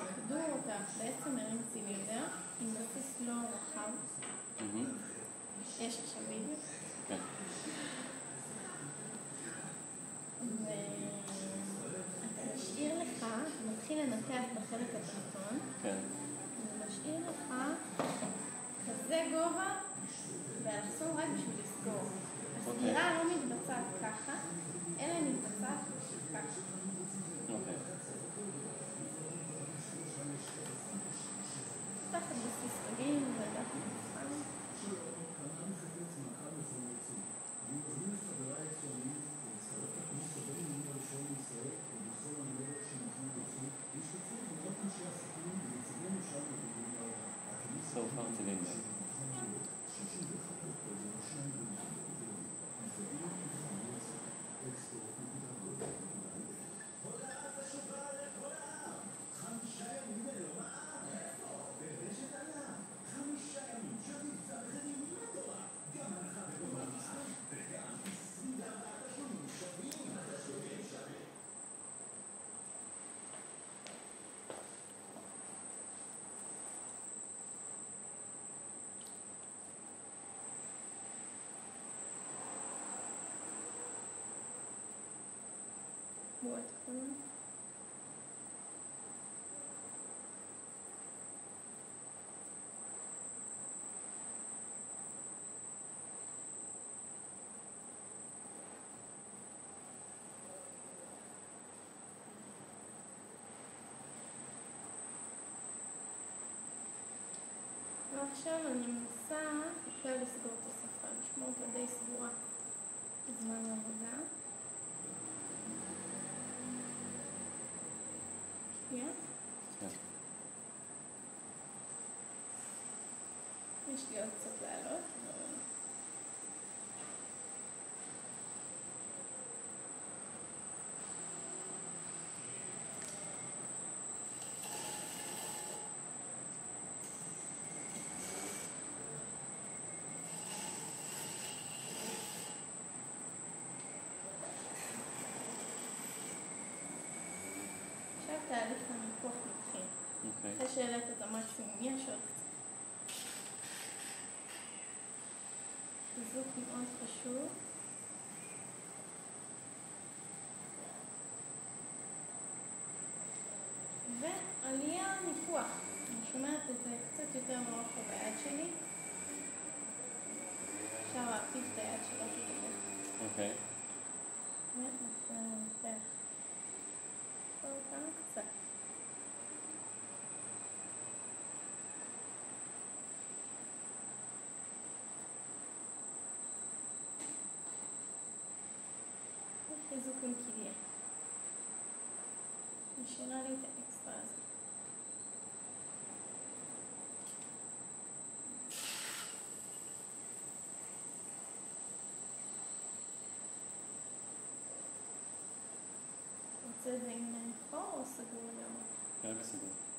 הכדור אותה בעצם מרים צילינדר עם בסיס לא רחב. יש עכשיו וידאו. כן. ואתה משאיר לך, אתה מתחיל לנתח בחלק התחתון. כן. ומשאיר לך כזה גובה ואלכסון רק בשביל לסגור. הסגירה לא מתבצעת ככה, אלא מתבצעת ככה. אוקיי. תחת בסיס קדים ודף מבחן. So far cylinder. בוא תקון. ועכשיו אני מנסה יותר לסגור את השפה, לשמור אותה די סגורה בזמן העבודה. שנייה. יש לי עוד קצת לעלות. תהליך הניפוח מתחיל. אחרי שהעלית את המקסימום, יש עוד קצת. חיזוק מאוד חשוב. ועלייה ניפוח. אני שומעת את זה קצת יותר מרוחב ביד שלי. אפשר להפיף את היד שלו כתוב. אוקיי. ונפח. עוד כמה קצת. חיזוק עם כליה. משאירה לי את האקסטרה הזה. רוצה את זה עם חור או סגור לגמרי? כרגע סגור.